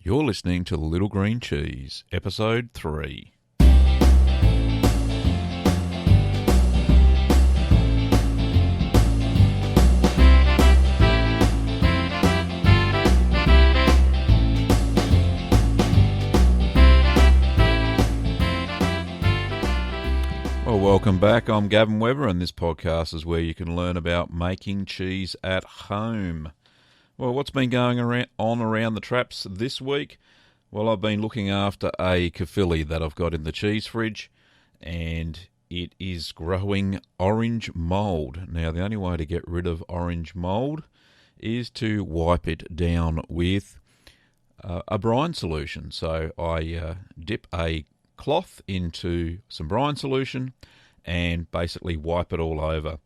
You're listening to The Little Green Cheese, Episode 3. Well, welcome back. I'm Gavin Weber, and this podcast is where you can learn about making cheese at home. Well, what's been going on around the traps this week? Well, I've been looking after a Caerphilly that I've got in the cheese fridge, and it is growing orange mould. Now, the only way to get rid of orange mould is to wipe it down with a brine solution. So I dip a cloth into some brine solution and basically wipe it all over.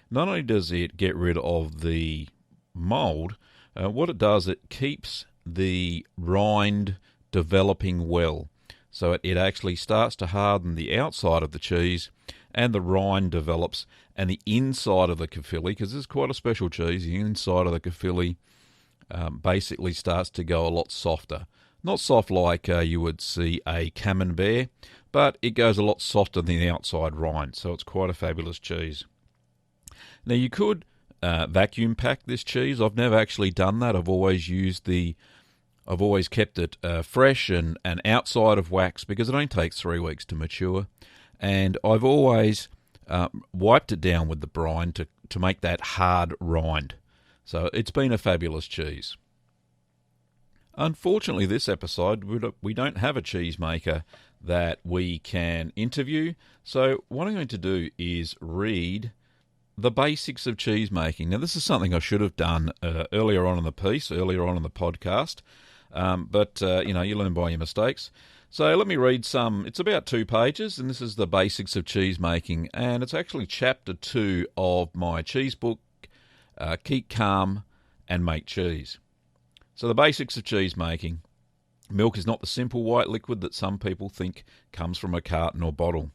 Not only does it get rid of the mould, what it does, it keeps the rind developing well. So it actually starts to harden the outside of the cheese, and the rind develops, and the inside of the Caerphilly, because this is quite a special cheese, the inside of the Caerphilly basically starts to go a lot softer. Not soft like you would see a camembert, but it goes a lot softer than the outside rind, so it's quite a fabulous cheese. Now, you could vacuum pack this cheese. I've never actually done that. I've always kept it fresh and outside of wax, because it only takes 3 weeks to mature. And I've always wiped it down with the brine to make that hard rind. So it's been a fabulous cheese. Unfortunately, this episode, we don't have a cheesemaker that we can interview. So what I'm going to do is read the basics of cheese making. Now, this is something I should have done earlier on in the podcast, but you learn by your mistakes. So let me read some. It's about 2 pages, and this is the basics of cheese making, and it's actually chapter 2 of my cheese book, Keep Calm and Make Cheese. So the basics of cheese making. Milk is not the simple white liquid that some people think comes from a carton or bottle.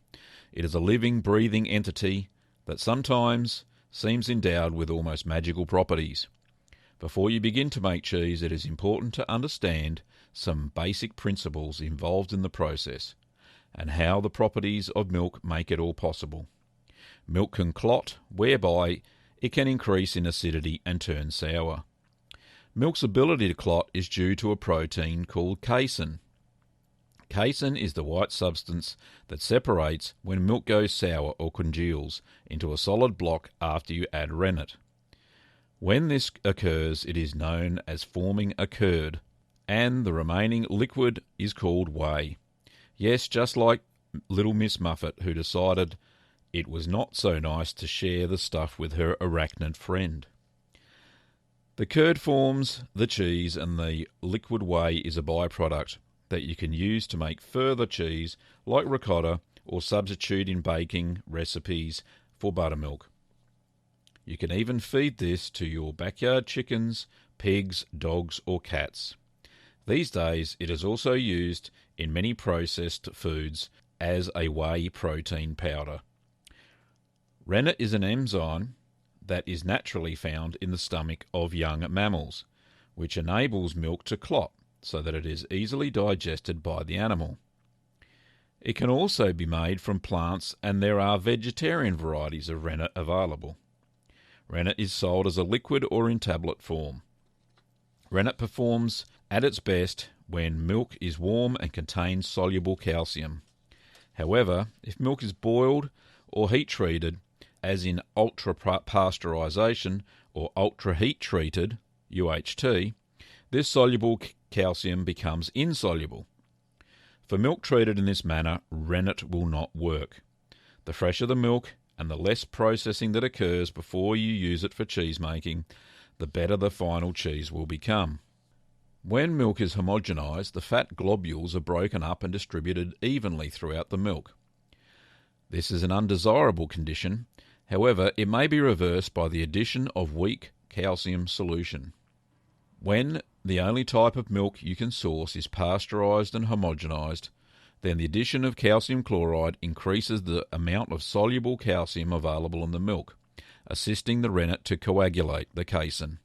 It is a living, breathing entity that sometimes seems endowed with almost magical properties. Before you begin to make cheese, it is important to understand some basic principles involved in the process and how the properties of milk make it all possible. Milk can clot, whereby it can increase in acidity and turn sour. Milk's ability to clot is due to a protein called casein. Casein is the white substance that separates when milk goes sour or congeals into a solid block after you add rennet. When this occurs, it is known as forming a curd, and the remaining liquid is called whey. Yes, just like little Miss Muffet, who decided it was not so nice to share the stuff with her arachnid friend. The curd forms the cheese, and the liquid whey is a byproduct that you can use to make further cheese like ricotta or substitute in baking recipes for buttermilk. You can even feed this to your backyard chickens, pigs, dogs or cats. These days it is also used in many processed foods as a whey protein powder. Rennet is an enzyme that is naturally found in the stomach of young mammals, which enables milk to clot so that it is easily digested by the animal. It can also be made from plants, and there are vegetarian varieties of rennet available. Rennet is sold as a liquid or in tablet form. Rennet performs at its best when milk is warm and contains soluble calcium. However, if milk is boiled or heat-treated, as in ultra-pasteurization or ultra-heat-treated, UHT, this soluble calcium becomes insoluble. For milk treated in this manner, rennet will not work. The fresher the milk and the less processing that occurs before you use it for cheese making, the better the final cheese will become. When milk is homogenized, the fat globules are broken up and distributed evenly throughout the milk. This is an undesirable condition. However, it may be reversed by the addition of weak calcium solution. When the only type of milk you can source is pasteurized and homogenized, then the addition of calcium chloride increases the amount of soluble calcium available in the milk, assisting the rennet to coagulate the casein.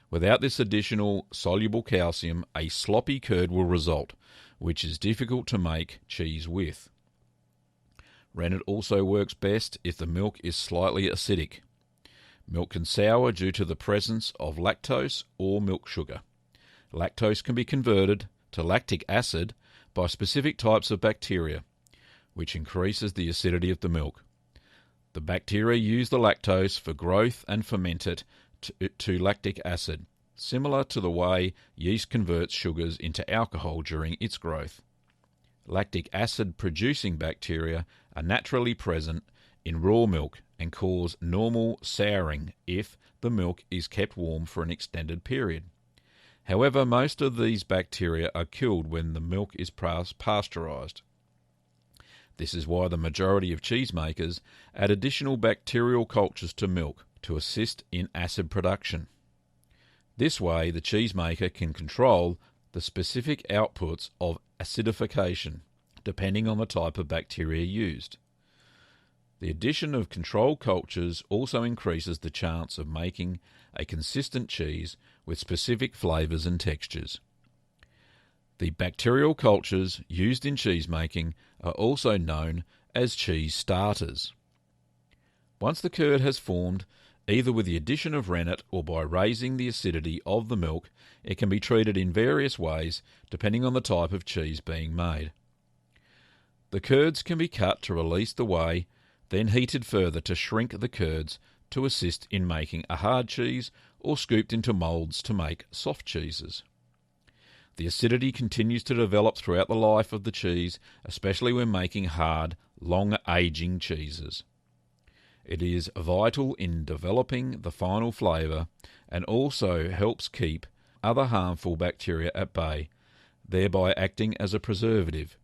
Without this additional soluble calcium, a sloppy curd will result, which is difficult to make cheese with. Rennet also works best if the milk is slightly acidic. Milk can sour due to the presence of lactose or milk sugar. Lactose can be converted to lactic acid by specific types of bacteria, which increases the acidity of the milk. The bacteria use the lactose for growth and ferment it to lactic acid, similar to the way yeast converts sugars into alcohol during its growth. Lactic acid-producing bacteria are naturally present in raw milk and cause normal souring if the milk is kept warm for an extended period. However, most of these bacteria are killed when the milk is pasteurized. This is why the majority of cheesemakers add additional bacterial cultures to milk to assist in acid production. This way, the cheesemaker can control the specific outputs of acidification, depending on the type of bacteria used. The addition of control cultures also increases the chance of making a consistent cheese with specific flavours and textures. The bacterial cultures used in cheese making are also known as cheese starters. Once the curd has formed, either with the addition of rennet or by raising the acidity of the milk, it can be treated in various ways depending on the type of cheese being made. The curds can be cut to release the whey, then heated further to shrink the curds to assist in making a hard cheese, or scooped into moulds to make soft cheeses. The acidity continues to develop throughout the life of the cheese, especially when making hard, long-aging cheeses. It is vital in developing the final flavour and also helps keep other harmful bacteria at bay, thereby acting as a preservative.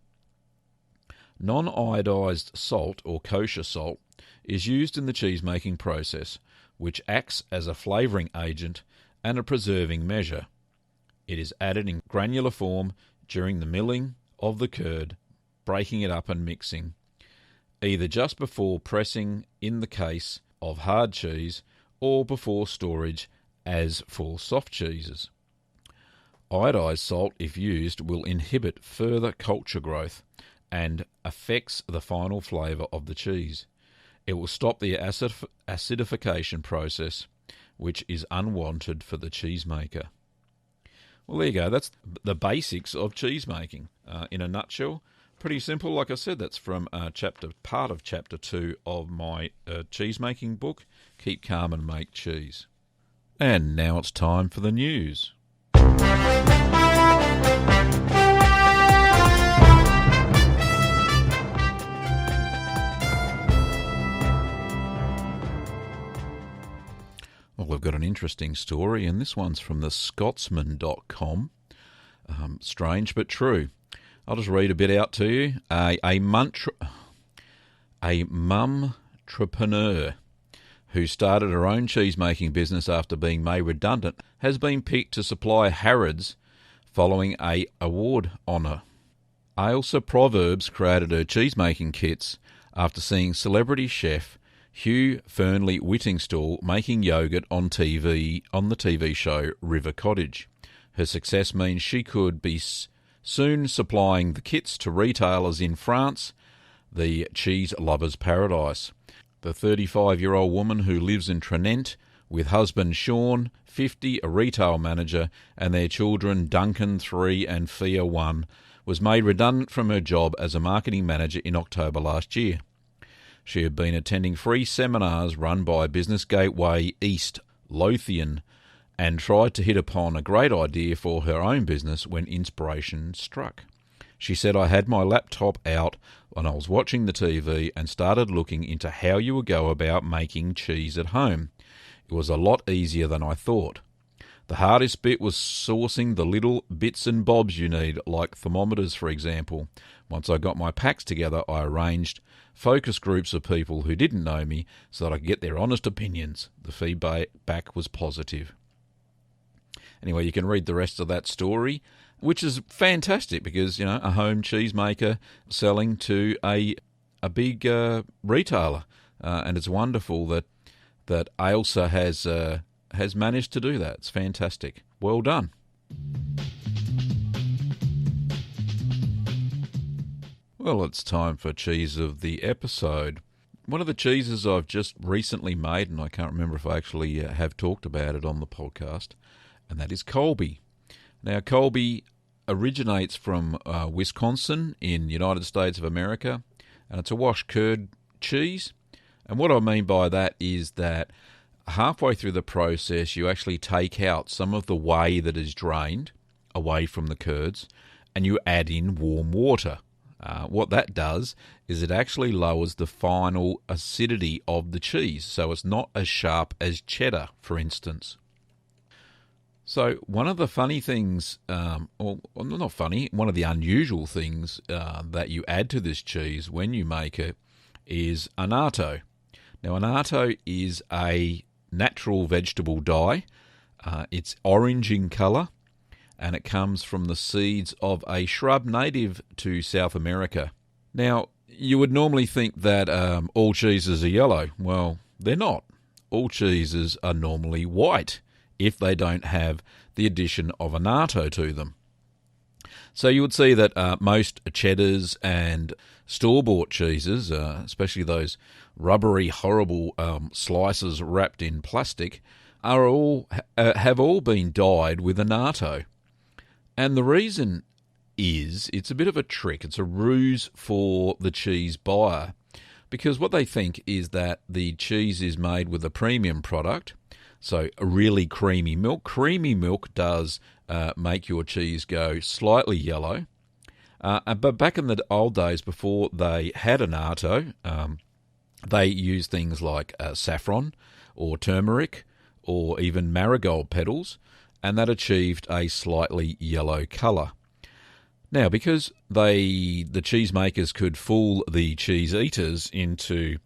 Non-iodized salt, or kosher salt, is used in the cheese-making process, which acts as a flavouring agent and a preserving measure. It is added in granular form during the milling of the curd, breaking it up and mixing, either just before pressing in the case of hard cheese or before storage as for soft cheeses. Iodized salt, if used, will inhibit further culture growth and affects the final flavour of the cheese. It will stop the acidification process, which is unwanted for the cheesemaker. Well, there you go. That's the basics of cheese making in a nutshell. Pretty simple. Like I said, that's from part of chapter 2 of my cheese making book, Keep Calm and Make Cheese. And now it's time for the news. Well, we've got an interesting story, and this one's from the Scotsman.com. Strange but true. I'll just read a bit out to you. A mum-trepreneur who started her own cheese-making business after being made redundant has been picked to supply Harrods following a award honour. Ailsa Proverbs created her cheese-making kits after seeing celebrity chef Hugh Fernley Whittingstall making yogurt on the TV show River Cottage. Her success means she could be soon supplying the kits to retailers in France, the cheese lover's paradise. The 35-year-old woman who lives in Rennet with husband Sean, 50, a retail manager, and their children Duncan, 3, and Fia, 1, was made redundant from her job as a marketing manager in October last year. She had been attending free seminars run by Business Gateway East Lothian and tried to hit upon a great idea for her own business when inspiration struck. She said, "I had my laptop out when I was watching the TV and started looking into how you would go about making cheese at home. It was a lot easier than I thought. The hardest bit was sourcing the little bits and bobs you need, like thermometers, for example. Once I got my packs together, I arranged focus groups of people who didn't know me so that I could get their honest opinions. The feedback was positive." Anyway, you can read the rest of that story, which is fantastic because, you know, a home cheesemaker selling to a big retailer. And it's wonderful that Ailsa has managed to do that. It's fantastic. Well done. Well, it's time for cheese of the episode. One of the cheeses I've just recently made, and I can't remember if I actually have talked about it on the podcast, and that is Colby. Now, Colby originates from Wisconsin in the United States of America, and it's a wash curd cheese. And what I mean by that is that halfway through the process, you actually take out some of the whey that is drained away from the curds, and you add in warm water. What that does is it actually lowers the final acidity of the cheese, so it's not as sharp as cheddar, for instance. So one of the funny things, or not funny, one of the unusual things that you add to this cheese when you make it is annatto. Now, annatto is a natural vegetable dye. It's orange in colour, and it comes from the seeds of a shrub native to South America. Now, you would normally think that all cheeses are yellow. Well, they're not. All cheeses are normally white if they don't have the addition of annatto to them. So you would see that most cheddars and store-bought cheeses, especially those rubbery, horrible slices wrapped in plastic, have all been dyed with annatto. And the reason is it's a bit of a trick. It's a ruse for the cheese buyer, because what they think is that the cheese is made with a premium product, so a really creamy milk. Creamy milk does make your cheese go slightly yellow. But back in the old days, before they had annatto, they used things like saffron or turmeric or even marigold petals, and that achieved a slightly yellow colour. Now, because the cheesemakers could fool the cheese eaters into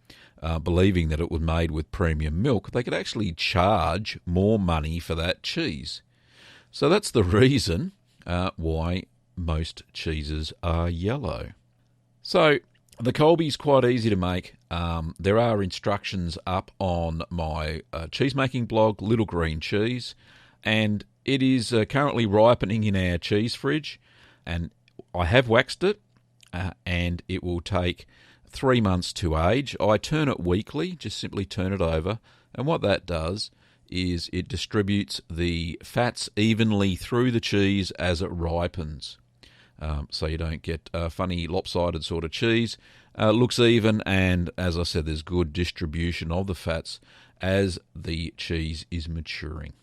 believing that it was made with premium milk, they could actually charge more money for that cheese. So that's the reason why most cheeses are yellow. So the Colby's quite easy to make. There are instructions up on my cheesemaking blog, Little Green Cheese, and it is currently ripening in our cheese fridge, and I have waxed it, and it will take 3 months to age. I turn it weekly, just simply turn it over, and what that does is it distributes the fats evenly through the cheese as it ripens. So you don't get a funny lopsided sort of cheese. Looks even, and as I said, there's good distribution of the fats as the cheese is maturing.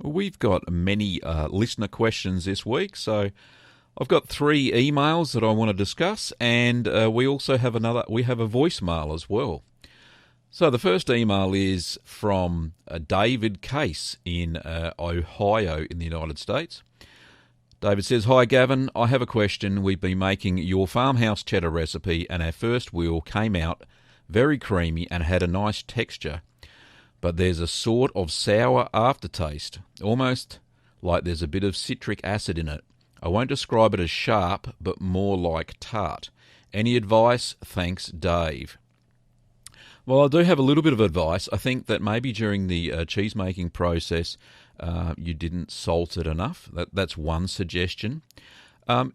We've got many listener questions this week, so I've got 3 emails that I want to discuss, and we also have a voicemail as well. So the first email is from David Case in Ohio in the United States. David says, "Hi Gavin, I have a question. We've been making your farmhouse cheddar recipe, and our first wheel came out very creamy and had a nice texture. But there's a sort of sour aftertaste, almost like there's a bit of citric acid in it. I won't describe it as sharp, but more like tart. Any advice? Thanks, Dave." Well, I do have a little bit of advice. I think that maybe during the cheese-making process, you didn't salt it enough. That's one suggestion.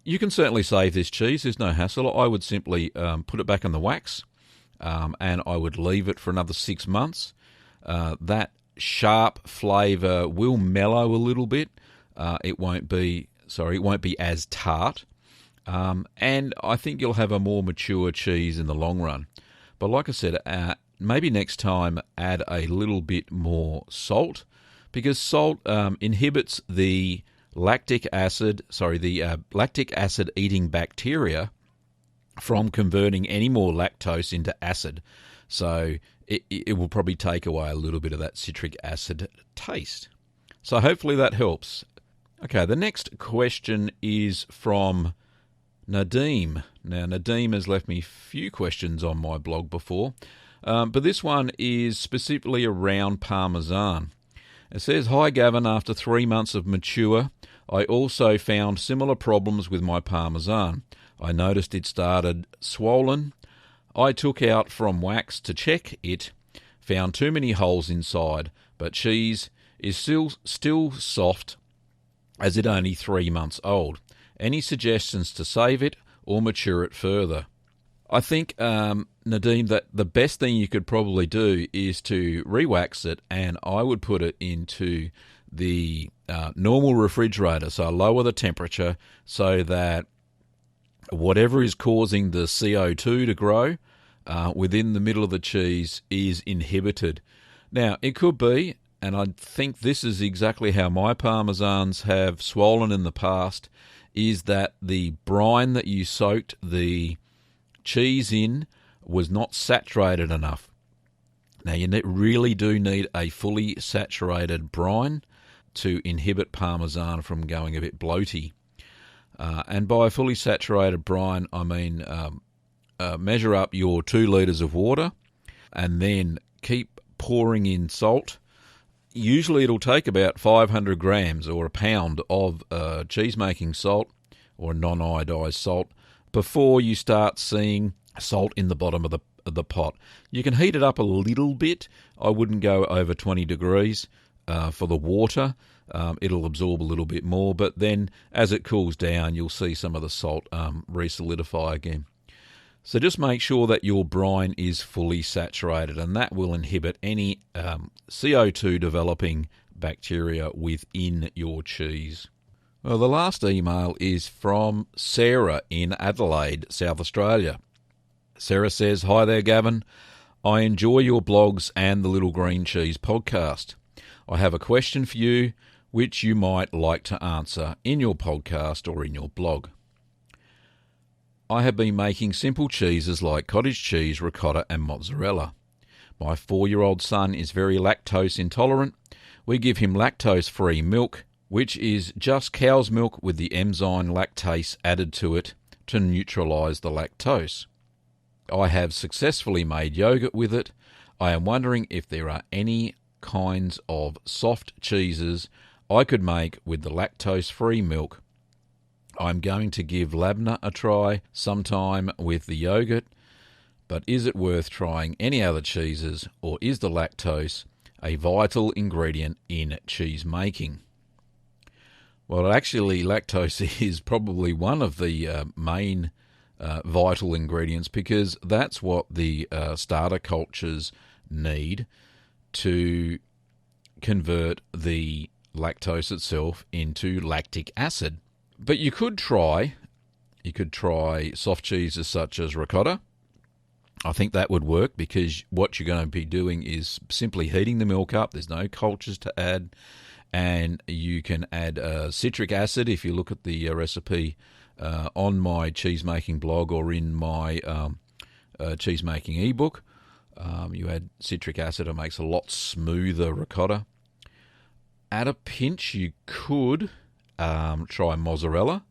You can certainly save this cheese. There's no hassle. I would simply put it back in the wax, and I would leave it for another 6 months. That sharp flavour will mellow a little bit. It won't be as tart. And I think you'll have a more mature cheese in the long run. But like I said, maybe next time add a little bit more salt, because salt inhibits the lactic acid eating bacteria from converting any more lactose into acid. So it will probably take away a little bit of that citric acid taste. So hopefully that helps. Okay, the next question is from Nadeem. Now, Nadeem has left me a few questions on my blog before, but this one is specifically around parmesan. It says, "Hi Gavin, after 3 months of mature, I also found similar problems with my parmesan. I noticed it started swollen I took out from wax to check it, found too many holes inside, but cheese is still soft as it only 3 months old. Any suggestions to save it or mature it further? I think, Nadeem, that the best thing you could probably do is to re-wax it, and I would put it into the normal refrigerator, so lower the temperature so that whatever is causing the CO2 to grow within the middle of the cheese is inhibited. Now, it could be, and I think this is exactly how my parmesans have swollen in the past, is that the brine that you soaked the cheese in was not saturated enough. Now, you really do need a fully saturated brine to inhibit parmesan from going a bit bloaty. And by fully saturated brine, I mean measure up your 2 litres of water and then keep pouring in salt. Usually it'll take about 500 grams or a pound of cheese-making salt or non-iodised salt before you start seeing salt in the bottom of the pot. You can heat it up a little bit. I wouldn't go over 20 degrees for the water. It'll absorb a little bit more, but then as it cools down, you'll see some of the salt re-solidify again. So just make sure that your brine is fully saturated, and that will inhibit any CO2 developing bacteria within your cheese. Well, the last email is from Sarah in Adelaide, South Australia. Sarah says, "Hi there, Gavin. I enjoy your blogs and the Little Green Cheese podcast. I have a question for you which you might like to answer in your podcast or in your blog. I have been making simple cheeses like cottage cheese, ricotta and mozzarella. My 4-year-old son is very lactose intolerant. We give him lactose-free milk, which is just cow's milk with the enzyme lactase added to it to neutralise the lactose. I have successfully made yogurt with it. I am wondering if there are any kinds of soft cheeses I could make with the lactose-free milk. I'm going to give labneh a try sometime with the yogurt, but is it worth trying any other cheeses, or is the lactose a vital ingredient in cheese making?" Well, actually, lactose is probably one of the main vital ingredients, because that's what the starter cultures need to convert the lactose itself into lactic acid. But you could try soft cheeses such as ricotta. I think that would work, because what you're going to be doing is simply heating the milk up. There's no cultures to add, and you can add citric acid. If you look at the recipe on my cheese-making blog or in my cheese-making ebook, you add citric acid. It makes a lot smoother ricotta. At a pinch, you could try mozzarella,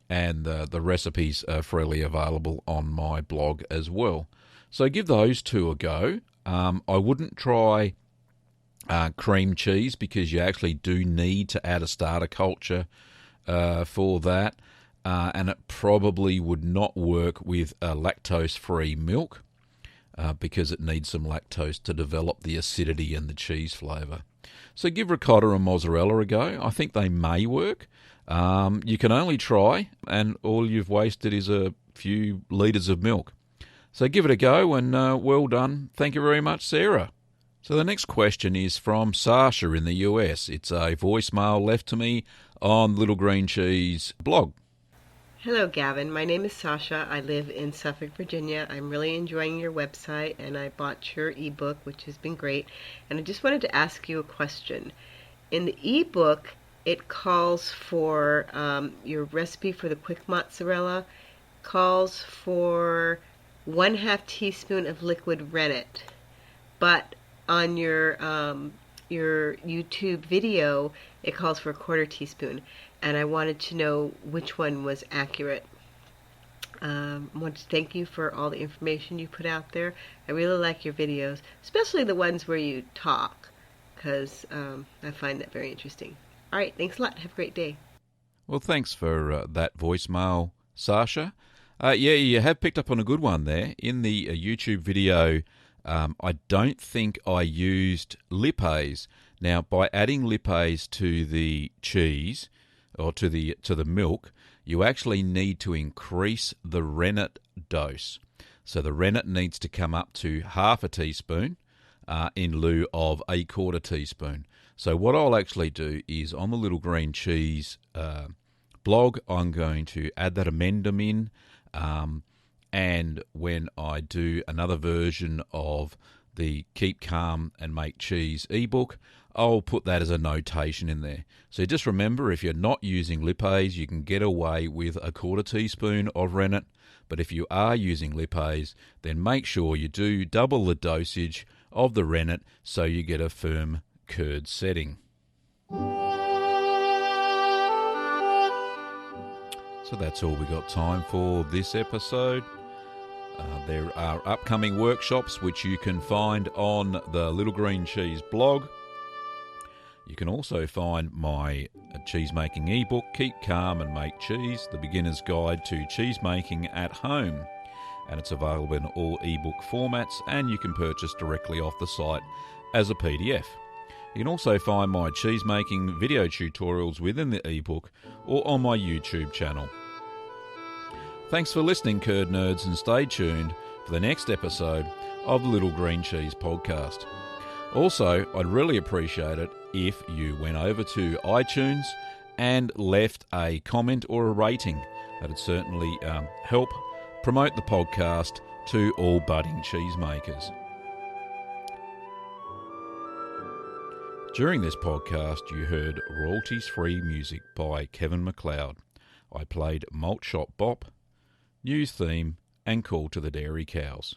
and the recipes are freely available on my blog as well. So give those two a go. I wouldn't try cream cheese, because you actually do need to add a starter culture for that, and it probably would not work with lactose-free milk because it needs some lactose to develop the acidity and the cheese flavour. So give ricotta and mozzarella a go. I think they may work. You can only try, and all you've wasted is a few litres of milk. So give it a go, and well done. Thank you very much, Sarah. So the next question is from Sasha in the US. It's a voicemail left to me on Little Green Cheese blog. Hello, Gavin. My name is Sasha. I live in Suffolk, Virginia. I'm really enjoying your website, and I bought your ebook, which has been great. And I just wanted to ask you a question. In the ebook, it calls for your recipe for the quick mozzarella calls for 1/2 teaspoon of liquid rennet, but on your YouTube video, it calls for 1/4 teaspoon. And I wanted to know which one was accurate. I want to thank you for all the information you put out there. I really like your videos, especially the ones where you talk, because I find that very interesting. All right, thanks a lot. Have a great day. Well, thanks for that voicemail, Sasha. Yeah, you have picked up on a good one there. In the YouTube video, I don't think I used lipase. Now, by adding lipase to the cheese or to the milk, you actually need to increase the rennet dose. So the rennet needs to come up to half a teaspoon in lieu of a quarter teaspoon. So what I'll actually do is on the Little Green Cheese blog, I'm going to add that amendum in. And when I do another version of the Keep Calm and Make Cheese ebook, I'll put that as a notation in there. So just remember, if you're not using lipase, you can get away with a quarter teaspoon of rennet. But if you are using lipase, then make sure you do double the dosage of the rennet so you get a firm curd setting. So that's all we got time for this episode. There are upcoming workshops which you can find on the Little Green Cheese blog. You can also find my cheese making ebook, Keep Calm and Make Cheese, the Beginner's Guide to Cheese Making at Home. And it's available in all ebook formats, and you can purchase directly off the site as a PDF. You can also find my cheese making video tutorials within the ebook or on my YouTube channel. Thanks for listening, curd nerds, and stay tuned for the next episode of the Little Green Cheese podcast. Also, I'd really appreciate it if you went over to iTunes and left a comment or a rating. That'd certainly help promote the podcast to all budding cheesemakers. During this podcast, you heard royalties-free music by Kevin MacLeod. I played Malt Shop Bop, News Theme, and Call to the Dairy Cows.